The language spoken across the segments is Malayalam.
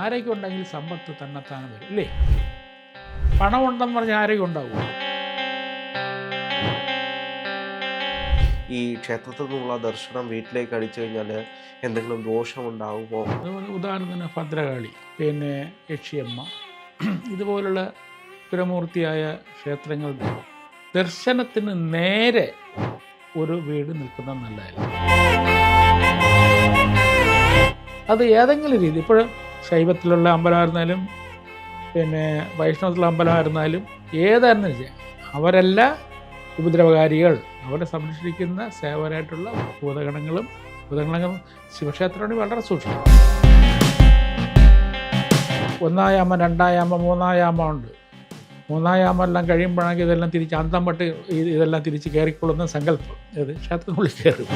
ആരോഗ്യം ഉണ്ടെങ്കിൽ സമ്പത്ത് തന്നെത്താനെ വരും ഇല്ലേ? പണമുണ്ടെന്ന് പറഞ്ഞാൽ ആരോഗ്യം ഉണ്ടാവും. ഈ ക്ഷേത്രത്തിൽ നിന്നുള്ള ദർശനം വീട്ടിലേക്ക് അടിച്ചു കഴിഞ്ഞാൽ എന്തെങ്കിലും ദോഷമുണ്ടാകുമോ? അതുപോലെ ഉദാഹരണത്തിന് ഭദ്രകാളി, പിന്നെ യക്ഷിയമ്മ, ഇതുപോലുള്ള പുരമൂർത്തിയായ ക്ഷേത്രങ്ങളുടെ ദർശനത്തിന് നേരെ ഒരു വീട് നിൽക്കുന്നത് നല്ലതല്ല. അത് ഏതെങ്കിലും രീതി, ഇപ്പോഴും ശൈവത്തിലുള്ള അമ്പലമായിരുന്നാലും പിന്നെ വൈഷ്ണവത്തിലുള്ള അമ്പലമായിരുന്നാലും ഏതായിരുന്നാലും ചെയ്യാം, അവരല്ല ഉപദ്രവകാരികൾ. അവരെ സംരക്ഷിക്കുന്ന സേവകരായിട്ടുള്ള ഭൂതഗണങ്ങളും ശിവക്ഷേത്രങ്ങളിൽ വളരെ സൂക്ഷിക്കും. 1-ാം യാമം, 2-ാം യാമം, 3-ാം യാമം ഉണ്ട്. 3-ാം യാമം എല്ലാം കഴിയുമ്പോഴാണെങ്കിൽ ഇതെല്ലാം തിരിച്ച് അന്തം പട്ട് ഇതെല്ലാം തിരിച്ച് കയറിക്കൊള്ളുന്ന സങ്കല്പം ഇത് ക്ഷേത്രത്തിനുള്ളിൽ കയറും.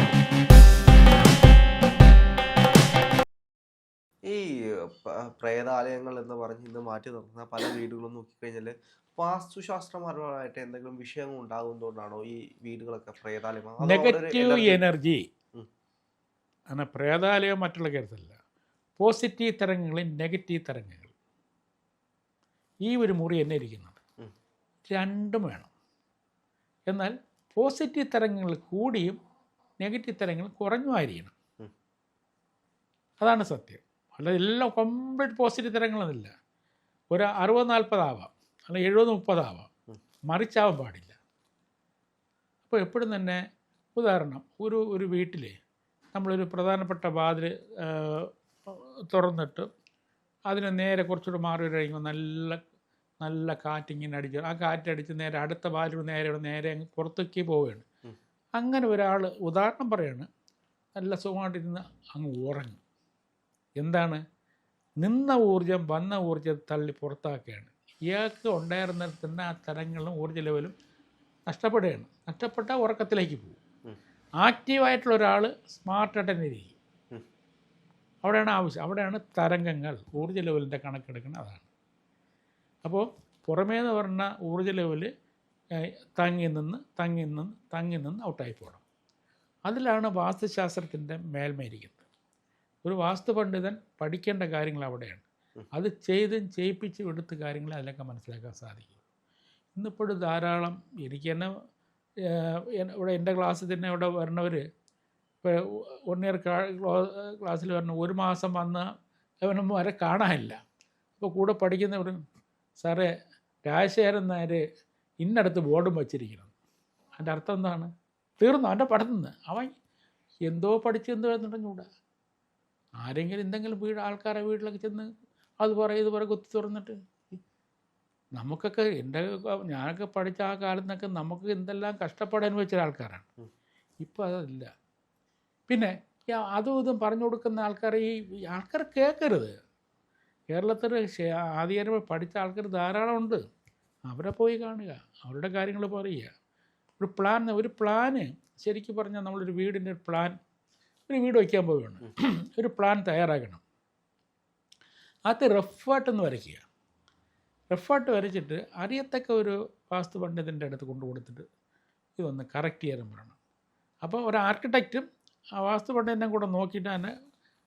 ഈ പ്രേതാലയങ്ങൾ എന്ന് പറഞ്ഞ് ഇന്ന് മാറ്റി നിർത്തുന്ന പല വീടുകളും നോക്കിക്കഴിഞ്ഞാൽ വാസ്തുശാസ്ത്രപരമായിട്ട് എന്തെങ്കിലും വിഷയങ്ങൾ ഉണ്ടാകുന്നതുകൊണ്ടാണോ ഈ വീടുകളൊക്കെ പ്രേതാലയമാണ്? നെഗറ്റീവ് എനർജി അങ്ങനെ പ്രേതാലയം മറ്റുള്ള കാര്യത്തിലല്ല. പോസിറ്റീവ് തരംഗങ്ങളും നെഗറ്റീവ് തരംഗങ്ങൾ. ഈ ഒരു മുറി തന്നെ ഇരിക്കുന്നുണ്ട്, രണ്ടും വേണം. എന്നാൽ പോസിറ്റീവ് തരംഗങ്ങൾ കൂടിയും നെഗറ്റീവ് തരംഗങ്ങൾ കുറഞ്ഞുമായിരിക്കണം. അതാണ് സത്യം. അല്ലാതെ എല്ലാം കംപ്ലീറ്റ് പോസിറ്റീവ് തരങ്ങളൊന്നുമില്ല. ഒരു 60-40 ആവാം, അല്ലെങ്കിൽ 70-30 ആവാം, മറിച്ചാവാൻ പാടില്ല. അപ്പോൾ എപ്പോഴും തന്നെ ഉദാഹരണം, ഒരു വീട്ടിൽ നമ്മളൊരു പ്രധാനപ്പെട്ട വാതിൽ തുറന്നിട്ട് അതിന് നേരെ കുറച്ചുകൂടെ മാറി കഴിയുമ്പോൾ നല്ല കാറ്റിങ്ങനെ അടിച്ച്, ആ കാറ്റടിച്ച് നേരെ അടുത്ത വാതിൽ നേരെ അങ്ങ് പുറത്തേക്ക് പോവുകയാണ്. അങ്ങനെ ഒരാൾ, ഉദാഹരണം പറയാണ്, നല്ല സുഖമായിട്ടിരുന്ന് അങ്ങ് ഉറങ്ങും. എന്താണ്? നിന്ന ഊർജം വന്ന ഊർജം തള്ളി പുറത്താക്കുകയാണ്. ഇയാൾക്ക് ഉണ്ടായിരുന്നിടത്തുന്ന ആ തരങ്ങളും ഊർജ്ജ ലെവലും നഷ്ടപ്പെടുകയാണ്. നഷ്ടപ്പെട്ടാൽ ഉറക്കത്തിലേക്ക് പോകും. ആക്റ്റീവായിട്ടുള്ള ഒരാൾ സ്മാർട്ടായിട്ട് തന്നെ ഇരിക്കും. അവിടെയാണ് ആവശ്യം, അവിടെയാണ് തരംഗങ്ങൾ, ഊർജ്ജ ലെവലിൻ്റെ കണക്കെടുക്കുന്നത്. അതാണ്. അപ്പോൾ പുറമേന്ന് പറഞ്ഞ ഊർജ്ജ ലെവല് തങ്ങി നിന്ന് ഔട്ടായി പോകണം. അതിലാണ് വാസ്തുശാസ്ത്രത്തിൻ്റെ മേൽമയിരിക്കുന്നത്. ഒരു വാസ്തു പണ്ഡിതൻ പഠിക്കേണ്ട കാര്യങ്ങൾ അവിടെയാണ്. അത് ചെയ്യിപ്പിച്ച് എടുത്ത കാര്യങ്ങൾ അതിലൊക്കെ മനസ്സിലാക്കാൻ സാധിക്കും. ഇന്നിപ്പോഴും ധാരാളം, എനിക്ക് തന്നെ ഇവിടെ എൻ്റെ ക്ലാസ്സിൽ തന്നെ ഇവിടെ വരണവർ, ഇപ്പോൾ 1 ഇയർ ക്ലാസ്സിൽ വരണം, 1 മാസം വന്ന് അവനൊന്നും വരെ കാണാനില്ല. അപ്പോൾ കൂടെ പഠിക്കുന്നവർ, സാറേ രാജശേഖരൻ നായർ ഇന്നടുത്ത് ബോർഡും വച്ചിരിക്കണം. അതിൻ്റെ അർത്ഥം എന്താണ്? തീർന്നു അവൻ്റെ പഠിത്തം. അവൻ എന്തോ പഠിച്ചെന്തോന്നുണ്ടെങ്കിൽ ആരെങ്കിലും എന്തെങ്കിലും ആൾക്കാരെ വീട്ടിലൊക്കെ ചെന്ന് അത് പറയും ഇത് പറയും കുത്തി തുറന്നിട്ട്, നമുക്കൊക്കെ ഞാനൊക്കെ പഠിച്ച ആ കാലത്ത് നിന്നൊക്കെ നമുക്ക് എന്തെല്ലാം കഷ്ടപ്പാട് അനുഭവിച്ച ആൾക്കാരാണ്. ഇപ്പോൾ അതല്ല. പിന്നെ അതും ഇതും പറഞ്ഞു കൊടുക്കുന്ന ആൾക്കാർ, ഈ ആൾക്കാർ കേൾക്കരുത്. കേരളത്തിൽ ആധികാരികമായി പഠിച്ച ആൾക്കാർ ധാരാളം ഉണ്ട്. അവരെ പോയി കാണുക, അവരുടെ കാര്യങ്ങൾ പറയുക. ഒരു പ്ലാന് ശരിക്കും പറഞ്ഞാൽ നമ്മളൊരു വീടിൻ്റെ ഒരു വീട് വയ്ക്കാൻ പോവുകയാണ്, ഒരു പ്ലാൻ തയ്യാറാക്കണം. അത് റഫായിട്ടൊന്ന് വരയ്ക്കുക. റഫായിട്ട് വരച്ചിട്ട് അറിയത്തക്ക ഒരു വാസ്തു പണ്ഡിതൻ്റെ അടുത്ത് കൊണ്ടു കൊടുത്തിട്ട് ഇതൊന്ന് കറക്റ്റ് ചെയ്യാനും പറയണം. അപ്പോൾ ഒരു ആർക്കിടെക്റ്റും ആ വാസ്തു പണ്ഡിതനെ കൂടെ നോക്കിയിട്ട് തന്നെ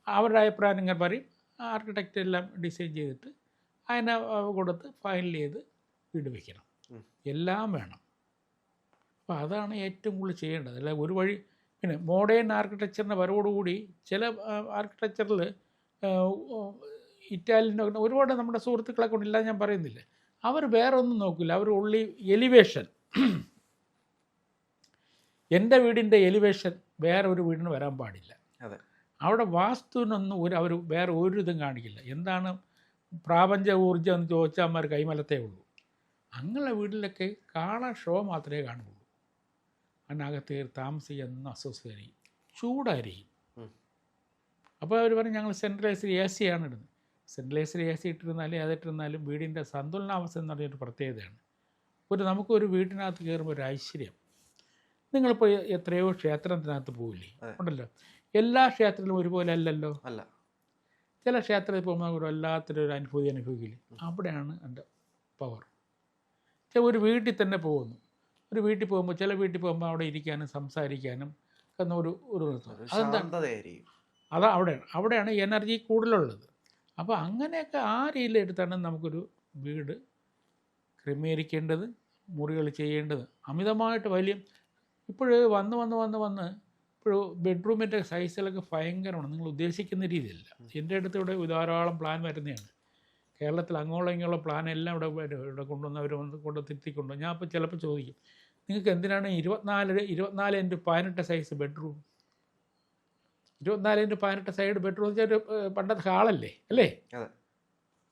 അവരുടെ അഭിപ്രായം ഇങ്ങനെ പറയും. ആർക്കിടെക്റ്റ് എല്ലാം ഡിസൈൻ ചെയ്തിട്ട് അതിനെ കൊടുത്ത് ഫൈനൽ ചെയ്ത് വീട് വയ്ക്കണം. എല്ലാം വേണം. അപ്പോൾ അതാണ് ഏറ്റവും കൂടുതൽ ചെയ്യേണ്ടത്. അല്ല ഒരു വഴി. പിന്നെ മോഡേൺ ആർക്കിടെക്ചറിൻ്റെ വരവോടുകൂടി ചില ആർക്കിടെക്ചറിൽ ഇറ്റാലിയൻ ഒരുപാട് നമ്മുടെ സുഹൃത്തുക്കളെ കൊണ്ടില്ല ഞാൻ പറയുന്നില്ല, അവർ വേറെ ഒന്നും നോക്കില്ല. അവർ ഉള്ളി എലിവേഷൻ, എൻ്റെ വീടിൻ്റെ എലിവേഷൻ വേറെ ഒരു വീടിന് വരാൻ പാടില്ല. അവിടെ വാസ്തുവിനൊന്നും അവർ വേറെ ഒരു ഇതും കാണിക്കില്ല. എന്താണ് പ്രാപഞ്ച ഊർജ്ജം എന്ന് ചോദിച്ചാൽ അമ്മമാർ കൈമലത്തേ ഉള്ളൂ. അങ്ങനെയുള്ള വീട്ടിലൊക്കെ കാണാൻ ഷോ മാത്രമേ കാണുകയുള്ളൂ. അതിനകത്ത് താമസിക്കുന്ന അസ്വസ്ഥരായിരിക്കും, ചൂടായിരിക്കും. അപ്പോൾ അവർ പറയും ഞങ്ങൾ സെൻട്രലൈസ്ഡ് AC ആണ് ഇടുന്നത്. സെൻട്രലൈസ്ഡ് AC ഇട്ടിരുന്നാലും അതിട്ടിരുന്നാലും വീടിൻ്റെ സന്തുലനാവസ്ഥ എന്ന് പറഞ്ഞൊരു പ്രത്യേകതയാണ്. നമുക്കൊരു വീട്ടിനകത്ത് കയറുമ്പോൾ ഒരു ഐശ്വര്യം. നിങ്ങളിപ്പോൾ എത്രയോ ക്ഷേത്രത്തിനകത്ത് പോവില്ലേ? ഉണ്ടല്ലോ. എല്ലാ ക്ഷേത്രത്തിലും ഒരുപോലെ അല്ലല്ലോ. അല്ല. ചില ക്ഷേത്രത്തിൽ പോകുമ്പോൾ നമുക്ക് വല്ലാത്തൊരു അനുഭൂതി അനുഭവിക്കില്ലേ? അവിടെയാണ് എൻ്റെ പവർ. ഒരു വീട്ടിൽ തന്നെ പോകുന്നു, ഒരു വീട്ടിൽ പോകുമ്പോൾ ചില വീട്ടിൽ പോകുമ്പോൾ അവിടെ ഇരിക്കാനും സംസാരിക്കാനും എന്ന ഒരു അതെന്താ? അവിടെയാണ് എനർജി കൂടുതലുള്ളത്. അപ്പോൾ അങ്ങനെയൊക്കെ ആ രീതിയിലെടുത്താണ് നമുക്കൊരു വീട് ക്രമീകരിക്കേണ്ടത്, മുറികൾ ചെയ്യേണ്ടത്. അമിതമായിട്ട് വലിയ ഇപ്പോൾ വന്ന് ഇപ്പോൾ ബെഡ്റൂമിൻ്റെ സൈസിലൊക്കെ ഭയങ്കരമാണ്, നിങ്ങൾ ഉദ്ദേശിക്കുന്ന രീതിയല്ല. എൻ്റെ അടുത്ത് ഇവിടെ ധാരാളം പ്ലാൻ വരുന്നതാണ്. കേരളത്തിൽ അങ്ങോളം ഇങ്ങോളം പ്ലാൻ എല്ലാം ഇവിടെ കൊണ്ടുവന്ന് അവർ കൊണ്ട് തിരുത്തിക്കൊണ്ടു. ഞാൻ അപ്പോൾ ചിലപ്പോൾ ചോദിക്കും, നിങ്ങൾക്ക് എന്തിനാണ് 24x18 size bedroom? 24x18 side bedroom വെച്ചാൽ പണ്ടത്തെ ഹാളല്ലേ അല്ലേ?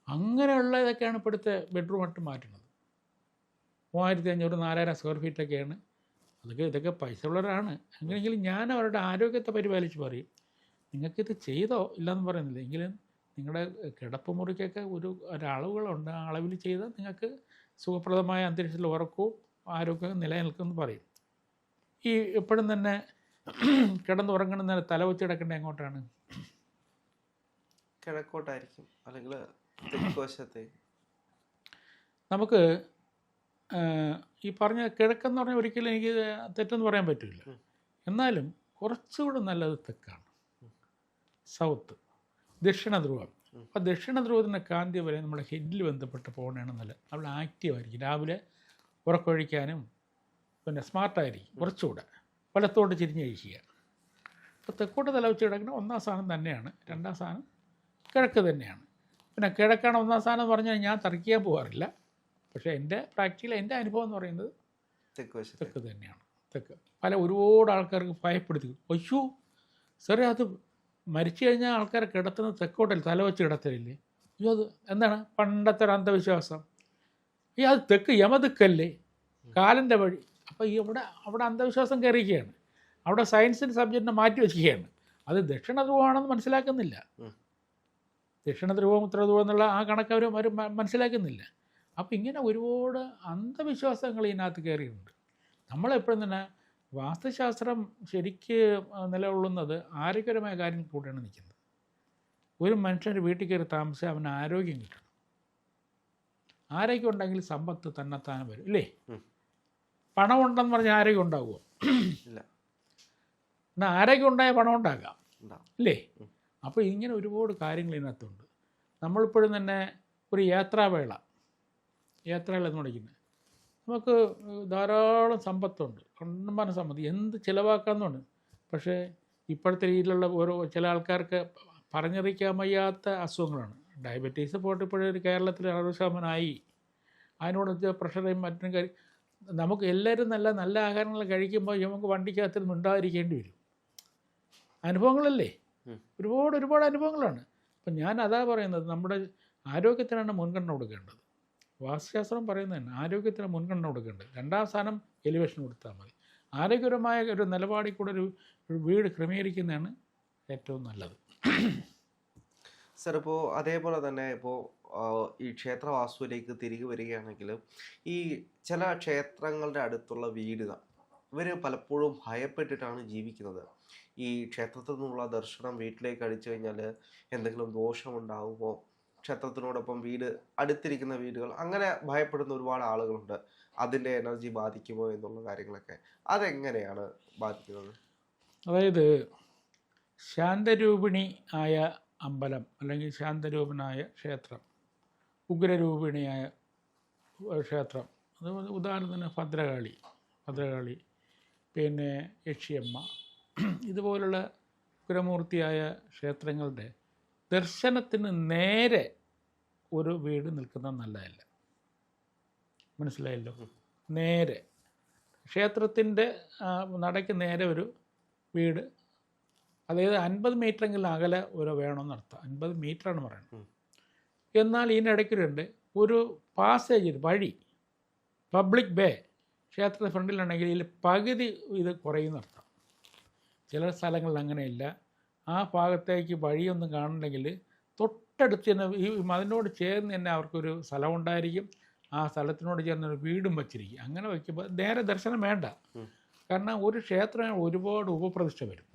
അങ്ങനെയുള്ള ഇതൊക്കെയാണ് ഇപ്പോഴത്തെ ബെഡ്റൂമായിട്ട് മാറ്റുന്നത്. 3500 4000 സ്ക്വയർ ഫീറ്റൊക്കെയാണ്. ഇതൊക്കെ പൈസ ഉള്ളവരാണ്. അങ്ങനെയെങ്കിലും ഞാൻ അവരുടെ ആരോഗ്യത്തെ പരിപാലിച്ച് പറയും, നിങ്ങൾക്കിത് ചെയ്തോ ഇല്ലയെന്ന് പറയുന്നില്ല, എങ്കിലും നിങ്ങളുടെ കിടപ്പ് മുറിക്കൊക്കെ ഒരളവുകളുണ്ട്, ആ അളവിൽ ചെയ്താൽ നിങ്ങൾക്ക് സുഖപ്രദമായ അന്തരീക്ഷത്തിൽ ഉറക്കവും ആരോഗ്യവും നിലനിൽക്കുമെന്ന് പറയും. ഈ എപ്പോഴും തന്നെ കിടന്നുറങ്ങുന്ന തല വെച്ച് കിടക്കേണ്ടത് എങ്ങോട്ടാണ്? കിഴക്കോട്ടായിരിക്കും, അല്ലെങ്കിൽ തെക്കുവശത്തെ. നമുക്ക് ഈ പറഞ്ഞ കിഴക്കെന്ന് പറഞ്ഞാൽ ഒരിക്കലും എനിക്ക് തെറ്റെന്ന് പറയാൻ പറ്റില്ല. എന്നാലും കുറച്ചുകൂടെ നല്ലത് തെക്കാണ്, സൗത്ത്, ദക്ഷിണ ധ്രുവം. അപ്പോൾ ദക്ഷിണ ധ്രുവത്തിൻ്റെ കാന്തി വരെ നമ്മുടെ ഹെഡിൽ ബന്ധപ്പെട്ട് പോകണതാണ് നല്ലത്. അവിടെ ആക്റ്റീവായിരിക്കും, രാവിലെ ഉറക്കൊഴിക്കാനും പിന്നെ സ്മാർട്ടായിരിക്കും. കുറച്ചുകൂടെ വലത്തോട്ട് ചിരിഞ്ഞ് കഴിക്കുക. അപ്പോൾ തെക്കോട്ട് തല വെച്ച് കിടക്കുന്ന ഒന്നാം സ്ഥാനം തന്നെയാണ്. രണ്ടാം സ്ഥാനം കിഴക്ക് തന്നെയാണ്. പിന്നെ കിഴക്കാണ് ഒന്നാം സ്ഥാനം എന്ന് പറഞ്ഞാൽ ഞാൻ തർക്കിക്കാൻ പോകാറില്ല. പക്ഷേ എൻ്റെ എൻ്റെ അനുഭവം എന്ന് പറയുന്നത് തെക്ക് തന്നെയാണ്. തെക്ക് ഒരുപാട് ആൾക്കാർക്ക് ഭയപ്പെടുത്തി, അയ്യോ സാറേ അത് മരിച്ചു കഴിഞ്ഞാൽ ആൾക്കാരെ കിടത്തുന്നത് തെക്കോട്ടല്ലേ, തല വെച്ച് കിടത്തലില്ലേ? അയ്യോ അത് എന്താണ് പണ്ടത്തെ ഒരു അന്ധവിശ്വാസം. അത് തെക്ക് യമദിക്കല്ലേ, കാലൻ്റെ വഴി. അപ്പോൾ അവിടെ അന്ധവിശ്വാസം കയറിയിരിക്കുകയാണ്. അവിടെ സയൻസിൻ്റെ സബ്ജക്റ്റിനെ മാറ്റി വയ്ക്കുകയാണ്. അത് ദക്ഷിണ ധ്രുവമാണെന്ന് മനസ്സിലാക്കുന്നില്ല. ദക്ഷിണ ധ്രുവം ഉത്തര ധ്രുവം എന്നുള്ള ആ കണക്ക് അവർ മനസ്സിലാക്കുന്നില്ല. അപ്പോൾ ഇങ്ങനെ ഒരുപാട് അന്ധവിശ്വാസങ്ങൾ ഇതിനകത്ത് കയറിയിട്ടുണ്ട്. നമ്മളെപ്പോഴും തന്നെ വാസ്തുശാസ്ത്രം ശരിക്ക് നിലകൊള്ളുന്നത് ആരോഗ്യപരമായ കാര്യങ്ങൾ കൂടെയാണ് നിൽക്കുന്നത്. ഒരു മനുഷ്യൻ്റെ വീട്ടിൽ കയറി താമസിച്ചാൽ അവന് ആരോഗ്യം കിട്ടണം. ആരോഗ്യം ഉണ്ടെങ്കിൽ സമ്പത്ത് തന്നെത്താനെ വരും ഇല്ലേ? പണം ഉണ്ടെന്ന് പറഞ്ഞാൽ ആരോഗ്യം ഉണ്ടാകുമോ? ഇല്ല. എന്നാൽ ആരോഗ്യം ഉണ്ടായാൽ പണം ഉണ്ടാകാം ഇല്ലേ? അപ്പോൾ ഇങ്ങനെ ഒരുപാട് കാര്യങ്ങൾ ഇതിനകത്തുണ്ട്. നമ്മളിപ്പോഴും തന്നെ ഒരു യാത്രാവേള എന്ന് വിളിക്കുന്നത്, നമുക്ക് ധാരാളം സമ്പത്തുണ്ട്, കണ്ടമാനം സമ്പത്ത്, എന്ത് ചിലവാക്കാമെന്നുണ്ട്. പക്ഷേ ഇപ്പോഴത്തെ രീതിയിലുള്ള ചില ആൾക്കാർക്ക് പറഞ്ഞറിയിക്കാൻ വയ്യാത്ത അസുഖങ്ങളാണ്. ഡയബറ്റീസ് പോയിട്ട് ഇപ്പോഴൊരു കേരളത്തിൽ 60% അതിനോട് പ്രഷറും മറ്റും കാര്യം. നമുക്ക് എല്ലാവരും നല്ല ആഹാരങ്ങൾ കഴിക്കുമ്പോൾ നമുക്ക് വണ്ടിക്കകത്ത് മിണ്ടാതിരിക്കേണ്ടി വരും. അനുഭവങ്ങളല്ലേ, ഒരുപാട് അനുഭവങ്ങളാണ്. അപ്പം ഞാൻ അതാ പറയുന്നത്, നമ്മുടെ ആരോഗ്യത്തിനാണ് മുൻഗണന കൊടുക്കേണ്ടത്. വാസ്തുശാസ്ത്രം പറയുന്നത് തന്നെ ആരോഗ്യത്തിന് മുൻഗണന കൊടുക്കേണ്ടത്. രണ്ടാം സ്ഥാനം എലിവേഷൻ കൊടുത്താൽ മതി. ആരോഗ്യപരമായ ഒരു നിലപാടിൽ കൂടെ ഒരു വീട് ക്രമീകരിക്കുന്നതാണ് ഏറ്റവും നല്ലത്. സർ, ഇപ്പോൾ അതേപോലെ തന്നെ ഇപ്പോൾ ഈ ക്ഷേത്രവാസ്തുവിലേക്ക് തിരികെ വരികയാണെങ്കിൽ, ഈ ചില ക്ഷേത്രങ്ങളുടെ അടുത്തുള്ള വീടുകൾ ഇവർ പലപ്പോഴും ഭയപ്പെട്ടിട്ടാണ് ജീവിക്കുന്നത്. ഈ ക്ഷേത്രത്തിൽ നിന്നുള്ള ദർശനം വീട്ടിലേക്ക് അടിച്ചു കഴിഞ്ഞാൽ എന്തെങ്കിലും ദോഷമുണ്ടാകുമോ, ക്ഷേത്രത്തിനോടൊപ്പം അടുത്തിരിക്കുന്ന വീടുകൾ, അങ്ങനെ ഭയപ്പെടുന്ന ഒരുപാട് ആളുകളുണ്ട്. അതിൻ്റെ എനർജി ബാധിക്കുമോ എന്നുള്ള കാര്യങ്ങളൊക്കെ അതെങ്ങനെയാണ് ബാധിക്കുന്നത്? അതായത് ശാന്തരൂപിണി ആയ അമ്പലം അല്ലെങ്കിൽ ശാന്തരൂപനായ ക്ഷേത്രം, ഉഗ്രരൂപിണിയായ ക്ഷേത്രം, അതുപോലെ ഉദാഹരണത്തിന് ഭദ്രകാളി, പിന്നെ യക്ഷിയമ്മ, ഇതുപോലുള്ള ഉഗ്രമൂർത്തിയായ ക്ഷേത്രങ്ങളുടെ ദർശനത്തിന് നേരെ ഒരു വീട് നിൽക്കുന്നത് നല്ലതല്ല. മനസ്സിലായല്ലോ? നേരെ ക്ഷേത്രത്തിൻ്റെ നടയ്ക്ക് നേരെ ഒരു വീട്, അതായത് 50 മീറ്ററെങ്കിലും അകലെ വേണമെന്നർത്ഥം. 50 മീറ്ററാണ് പറയുന്നത്. എന്നാൽ ഇതിനിടയ്ക്കുണ്ട് ഒരു പാസേജ്, വഴി, പബ്ലിക് ബേ ക്ഷേത്രത്തിൻ്റെ ഫ്രണ്ടിലുണ്ടെങ്കിൽ ഇതിൽ പകുതി ഇത് കുറയുന്നർത്ഥം. ചില സ്ഥലങ്ങളിൽ അങ്ങനെയില്ല. ആ ഭാഗത്തേക്ക് വഴിയൊന്നും കാണണമെങ്കിൽ തൊട്ടടുത്ത് തന്നെ ഈ അതിനോട് ചേർന്ന് തന്നെ അവർക്കൊരു സ്ഥലമുണ്ടായിരിക്കും. ആ സ്ഥലത്തിനോട് ചേർന്നൊരു വീടും വച്ചിരിക്കും. അങ്ങനെ വയ്ക്കുമ്പോൾ നേരെ ദർശനം വേണ്ട. കാരണം ഒരു ക്ഷേത്രം ഒരുപാട് ഉപപ്രതിഷ്ഠ വരും.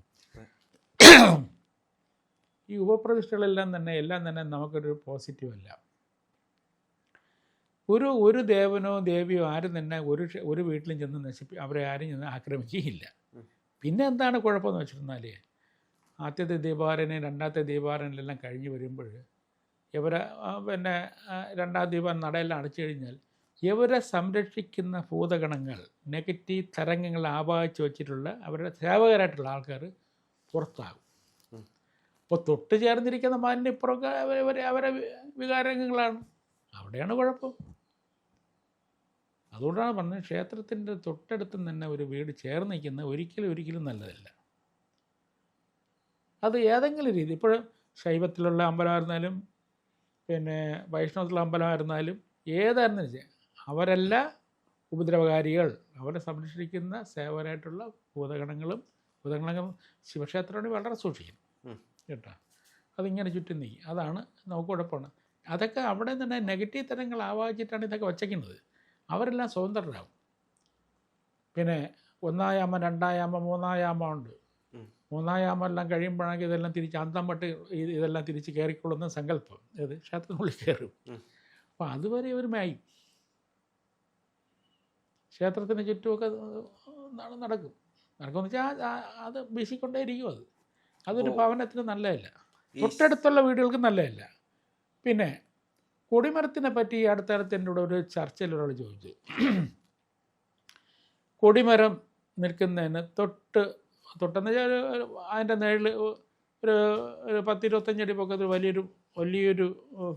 ഈ ഉപപ്രതിഷ്ഠകളെല്ലാം തന്നെ നമുക്കൊരു പോസിറ്റീവ് അല്ല. ഒരു ദേവനോ ദേവിയോ ആരും തന്നെ ഒരു വീട്ടിലും ചെന്ന് അവരെ ആരും ചെന്ന് ആക്രമിക്കുകയില്ല. പിന്നെ എന്താണ് കുഴപ്പമെന്ന് വെച്ചിരുന്നാൽ, ആദ്യത്തെ ദീപാരാധന രണ്ടാമത്തെ ദീപാരാധനയെല്ലാം കഴിഞ്ഞ് വരുമ്പോൾ ഇവരെ പിന്നെ രണ്ടാം ദീപം നടയെല്ലാം അടച്ചു കഴിഞ്ഞാൽ ഇവരെ സംരക്ഷിക്കുന്ന ഭൂതഗണങ്ങൾ നെഗറ്റീവ് തരംഗങ്ങൾ ആവാഹിച്ച് വെച്ചിട്ടുള്ള അവരുടെ സേവകരായിട്ടുള്ള ആൾക്കാർ പുറത്താകും. അപ്പോൾ തൊട്ട് ചേർന്നിരിക്കുന്ന മാലിന്യപ്പുറമൊക്കെ അവരെ വികാരങ്ങളാണ്. അവിടെയാണ് കുഴപ്പം. അതുകൊണ്ടാണ് പറഞ്ഞത് ക്ഷേത്രത്തിൻ്റെ തൊട്ടടുത്ത് തന്നെ ഒരു വീട് ചേർന്ന് നിൽക്കുന്ന ഒരിക്കലും നല്ലതല്ല. അത് ഏതെങ്കിലും രീതി, ഇപ്പോഴും ശൈവത്തിലുള്ള അമ്പലമായിരുന്നാലും പിന്നെ വൈഷ്ണവത്തിലുള്ള അമ്പലമായിരുന്നാലും ഏതായിരുന്നു വെച്ചാൽ അവരല്ല ഉപദ്രവകാരികൾ. അവരെ സംരക്ഷിക്കുന്ന സേവകരായിട്ടുള്ള ഭൂതഗണങ്ങളും ശിവക്ഷേത്രമാണെങ്കിൽ വളരെ സൂക്ഷിക്കണം കേട്ടോ. അതിങ്ങനെ ചുറ്റും നീ അതാണ് നമുക്ക് കുഴപ്പമാണ്. അതൊക്കെ അവിടെ തന്നെ നെഗറ്റീവ് തരങ്ങൾ ആവാഹിച്ചിട്ടാണ് ഇതൊക്കെ വച്ചേക്കുന്നത്. അവരെല്ലാം സ്വതന്ത്രരാകും. പിന്നെ 1-ാം യാമം 2-ാം യാമം 3-ാം യാമം ഉണ്ട്. 3-ാം യാമം എല്ലാം കഴിയുമ്പോഴാണെങ്കിൽ ഇതെല്ലാം തിരിച്ച് അന്തംപട്ട് ഇതെല്ലാം തിരിച്ച് കയറിക്കൊള്ളുന്ന സങ്കല്പം ഇത് ക്ഷേത്രത്തിനുള്ളിൽ കയറും. അപ്പോൾ അതുവരെ ഇവർ മായും. ക്ഷേത്രത്തിന് ചുറ്റുമൊക്കെ നടക്കുമെന്ന് വെച്ചാൽ അത് വീശിക്കൊണ്ടേയിരിക്കും. അതൊരു ഭവനത്തിന് നല്ലതല്ല, തൊട്ടടുത്തുള്ള വീടുകൾക്ക് നല്ലതല്ല. പിന്നെ കൊടിമരത്തിനെ പറ്റി അടുത്തടുത്ത് എൻ്റെ കൂടെ ഒരു ചർച്ചയിൽ ഒരാൾ ചോദിച്ചു, കൊടിമരം നിൽക്കുന്നതിന് തൊട്ടെന്ന് വെച്ചാൽ അതിൻ്റെ നിഴൽ ഒരു 10-25 അടി പൊക്കത്തിൽ വലിയൊരു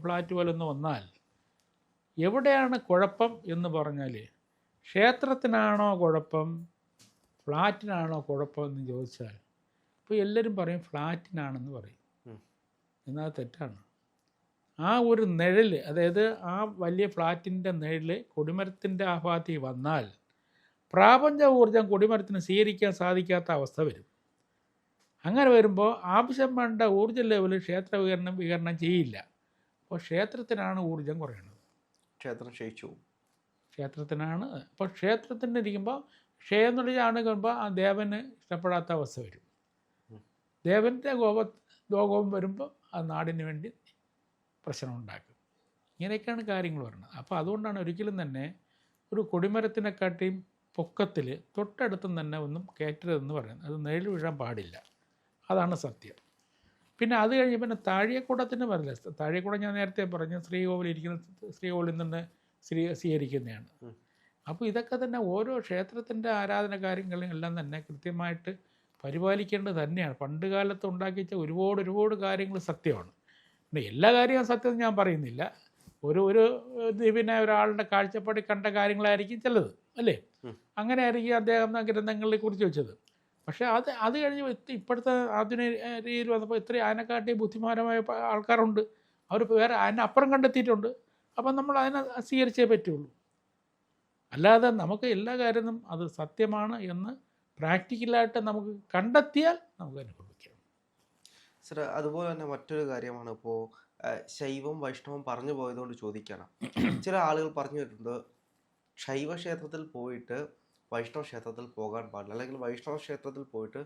ഫ്ലാറ്റ് പോലെ ഒന്ന് വന്നാൽ എവിടെയാണ് കുഴപ്പം എന്ന് പറഞ്ഞാൽ ക്ഷേത്രത്തിനാണോ കുഴപ്പം ഫ്ലാറ്റിനാണോ കുഴപ്പം എന്ന് ചോദിച്ചാൽ ഇപ്പോൾ എല്ലാവരും പറയും ഫ്ലാറ്റിനാണെന്ന് പറയും. എന്നാൽ തെറ്റാണ്. ആ ഒരു നിഴൽ, അതായത് ആ വലിയ ഫ്ലാറ്റിൻ്റെ നിഴൽ കൊടിമരത്തിൻ്റെ ആ ഭാഗത്തേക്ക് വന്നാൽ പ്രാപഞ്ച ഊർജം കൊടിമരത്തിന് സ്വീകരിക്കാൻ സാധിക്കാത്ത അവസ്ഥ വരും. അങ്ങനെ വരുമ്പോൾ ആവശ്യം വേണ്ട ഊർജ്ജ ലെവൽ ക്ഷേത്ര വികരണം ചെയ്യില്ല. അപ്പോൾ ക്ഷേത്രത്തിനാണ് ഊർജം കുറയുന്നത്. ക്ഷേത്രം ക്ഷയിച്ചു. ക്ഷേത്രത്തിനാണ്. അപ്പോൾ ക്ഷേത്രത്തിന് ഇരിക്കുമ്പോൾ ക്ഷയം എന്നുള്ളതാണ് കഴിയുമ്പോൾ ആ ദേവന് ഇഷ്ടപ്പെടാത്ത അവസ്ഥ വരും. ദേവൻ്റെ ലോകവും വരുമ്പോൾ ആ നാടിന് വേണ്ടി പ്രശ്നം ഉണ്ടാക്കും. ഇങ്ങനെയൊക്കെയാണ് കാര്യങ്ങൾ വരുന്നത്. അപ്പോൾ അതുകൊണ്ടാണ് ഒരിക്കലും തന്നെ ഒരു കൊടിമരത്തിനെക്കാട്ടിയും പൊക്കത്തിൽ തൊട്ടടുത്തും തന്നെ ഒന്നും കയറ്റരുതെന്ന് പറയുന്നത്. അത് നിഴൽ വീഴാൻ പാടില്ല. അതാണ് സത്യം. പിന്നെ അത് കഴിഞ്ഞ് പിന്നെ താഴികക്കുടത്തിന് പറയില്ല. താഴികക്കുടം ഞാൻ നേരത്തെ പറഞ്ഞു ശ്രീകോവിലിൽ നിന്ന് സ്വീകരിക്കുന്നതാണ്. അപ്പോൾ ഇതൊക്കെ തന്നെ ഓരോ ക്ഷേത്രത്തിൻ്റെ ആരാധന കാര്യങ്ങളും എല്ലാം തന്നെ കൃത്യമായിട്ട് പരിപാലിക്കേണ്ടത് തന്നെയാണ്. പണ്ട് കാലത്ത് ഉണ്ടാക്കി വെച്ച ഒരുപാട് കാര്യങ്ങൾ സത്യമാണ്. പിന്നെ എല്ലാ കാര്യവും സത്യം ഞാൻ പറയുന്നില്ല. ഒരു പിന്നെ ഒരാളുടെ കാഴ്ചപ്പാടിൽ കണ്ട കാര്യങ്ങളായിരിക്കും ചിലത്, അല്ലേ? അങ്ങനെ ആയിരിക്കും അദ്ദേഹം ഗ്രന്ഥങ്ങളെ കുറിച്ച് വെച്ചത്. പക്ഷേ അത് കഴിഞ്ഞ് ഇപ്പോഴത്തെ ആധുനിക രീതിയിൽ വന്നപ്പോൾ ഇത്രയും അതിനെക്കാട്ടി ബുദ്ധിമാനമായ ആൾക്കാരുണ്ട്. അവർ വേറെ അതിനപ്പുറം കണ്ടെത്തിയിട്ടുണ്ട്. അപ്പം നമ്മൾ അതിനെ സ്വീകരിച്ചേ പറ്റുള്ളൂ. അല്ലാതെ നമുക്ക് എല്ലാ കാര്യവും അത് സത്യമാണ് എന്ന് പ്രാക്ടിക്കലായിട്ട് നമുക്ക് കണ്ടെത്തിയാൽ നമുക്ക് അനുഭവിക്കാം. സാർ, അതുപോലെ തന്നെ മറ്റൊരു കാര്യമാണ്, ഇപ്പോൾ ശൈവം വൈഷ്ണവം പറഞ്ഞു പോയതുകൊണ്ട് ചോദിക്കണം. ചില ആളുകൾ പറഞ്ഞു വരുന്നത് ശൈവ ക്ഷേത്രത്തിൽ പോയിട്ട് വൈഷ്ണവ ക്ഷേത്രത്തിൽ പോകാൻ പാടില്ല, അല്ലെങ്കിൽ വൈഷ്ണവ ക്ഷേത്രത്തിൽ പോയിട്ട്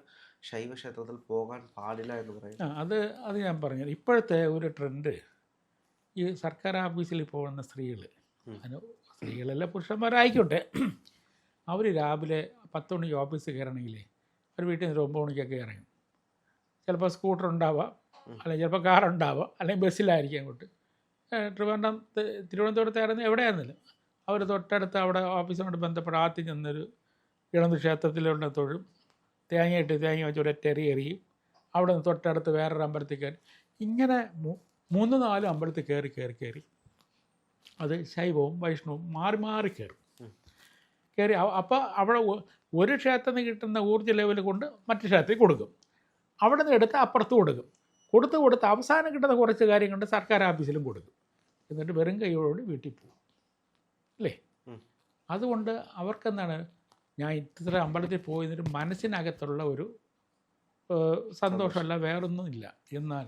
ശൈവ ക്ഷേത്രത്തിൽ പോകാൻ പാടില്ല എന്ന് പറയുന്നത്. അത് ഞാൻ പറഞ്ഞത് ഇപ്പോഴത്തെ ഒരു ട്രെൻഡ്, ഈ സർക്കാർ ഓഫീസിൽ പോകുന്ന സ്ത്രീകളല്ല പുരുഷന്മാരായിക്കോട്ടെ, അവർ രാവിലെ 10 മണിക്ക് ഓഫീസിൽ കയറണമെങ്കിൽ അവർ വീട്ടിൽ നിന്ന് 9 മണിക്കൊക്കെ ഇറങ്ങും. ചിലപ്പോൾ സ്കൂട്ടർ ഉണ്ടാവാം, അല്ലെങ്കിൽ ചിലപ്പോൾ കാറുണ്ടാവാം, അല്ലെങ്കിൽ ബസ്സിലായിരിക്കും. അങ്ങോട്ട് തിരുവനന്തപുരത്തായിരുന്നു എവിടെയായിരുന്നില്ല, അവർ തൊട്ടടുത്ത് അവിടെ ഓഫീസുമായിട്ട് ബന്ധപ്പെട്ട് ആദ്യം ചെന്നൊരു ഇളന്തു ക്ഷേത്രത്തിലുള്ള തൊഴും, തേങ്ങ വെച്ച് ഒരൊറ്റ എറിയും. അവിടെ നിന്ന് തൊട്ടടുത്ത് വേറൊരു അമ്പലത്തിൽ കയറി, ഇങ്ങനെ 3-4 അമ്പലത്തിൽ കയറി അത് ശൈവവും വൈഷ്ണവും മാറി കയറി അപ്പോൾ അവിടെ ഒരു ക്ഷേത്രത്തിൽ നിന്ന് കിട്ടുന്ന ഊർജ്ജ ലെവൽ കൊണ്ട് മറ്റു ക്ഷേത്രത്തിൽ കൊടുക്കും. അവിടെ നിന്ന് എടുത്ത് അപ്പുറത്ത് കൊടുത്ത് അവസാനം കിട്ടുന്ന കുറച്ച് കാര്യം കൊണ്ട് സർക്കാർ ഓഫീസിലും കൊടുക്കും. എന്നിട്ട് വെറും കൈയോടുകൂടി വീട്ടിൽ പോകും, അല്ലേ? അതുകൊണ്ട് അവർക്കെന്താണ്, ഞാൻ ഇത്ര അമ്പലത്തിൽ പോയതിന് മനസ്സിനകത്തുള്ള ഒരു സന്തോഷമല്ല, വേറൊന്നുമില്ല. എന്നാൽ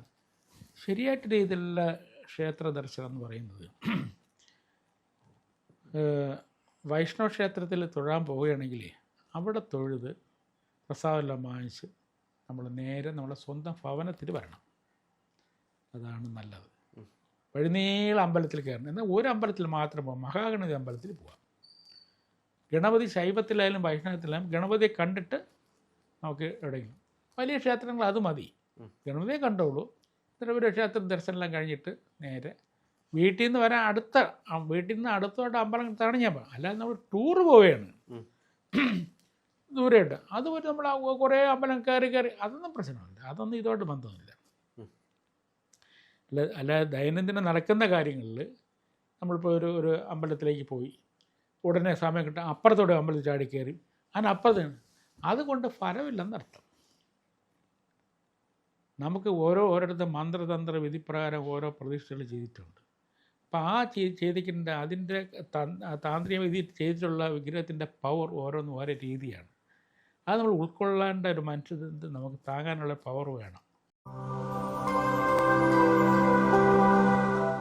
ശരിയായിട്ട് രീതിയിലുള്ള ക്ഷേത്ര ദർശനം എന്ന് പറയുന്നത്, വൈഷ്ണവ ക്ഷേത്രത്തിൽ തൊഴാൻ പോവുകയാണെങ്കിൽ അവിടെ തൊഴുത് പ്രസാദമെല്ലാം വാങ്ങിച്ച് നമ്മൾ നേരെ നമ്മളെ സ്വന്തം ഭവനത്തിൽ വരണം. അതാണ് നല്ലത്. വഴിനീള അമ്പലത്തിൽ കയറണം. എന്നാൽ ഒരു അമ്പലത്തിൽ മാത്രം പോകാം, മഹാഗണപതി അമ്പലത്തിൽ പോകാം. ഗണപതി ശൈവത്തിലായാലും വൈഷ്ണവത്തിലായാലും ഗണപതിയെ കണ്ടിട്ട് നമുക്ക് എവിടെയെങ്കിലും, വലിയ ക്ഷേത്രങ്ങൾ അത് മതി, ഗണപതിയെ കണ്ടോളൂ, തിരുവല്ല ക്ഷേത്ര ദർശനമെല്ലാം കഴിഞ്ഞിട്ട് നേരെ വീട്ടിൽ നിന്ന് വരാൻ വീട്ടിൽ നിന്ന് അടുത്തോട്ട് അമ്പലത്താണ് ഞാൻ പോകും. അല്ലാതെ നമ്മൾ ടൂറ് പോവുകയാണ് ദൂരെയുണ്ട്, അതുപോലെ നമ്മൾ കുറേ അമ്പലം കയറി അതൊന്നും പ്രശ്നമില്ല, അതൊന്നും ഇതുമായിട്ട് ബന്ധമില്ല. അല്ലാതെ ദൈനംദിനം നടക്കുന്ന കാര്യങ്ങളിൽ നമ്മളിപ്പോൾ ഒരു അമ്പലത്തിലേക്ക് പോയി ഉടനെ സമയം കിട്ടാൻ അപ്പുറത്തോടെ അമ്പലത്തിൽ ചാടി കയറി അതിനപ്പുറത്താണ്, അതുകൊണ്ട് ഫലമില്ലെന്നർത്ഥം. നമുക്ക് ഓരോരുത്തർ മന്ത്രതന്ത്ര വിധിപ്രകാരം ഓരോ പ്രതിഷ്ഠകൾ ചെയ്തിട്ടുണ്ട്. അപ്പോൾ ആ ചെയ്തിട്ടുണ്ട് അതിൻ്റെ താന്ത്രിക വിധി ചെയ്തിട്ടുള്ള വിഗ്രഹത്തിൻ്റെ പവർ ഓരോന്നും ഓരോ രീതിയാണ്. അത് നമ്മൾ ഉൾക്കൊള്ളേണ്ട ഒരു മനുഷ്യന് നമുക്ക് താങ്ങാനുള്ള പവർ വേണം.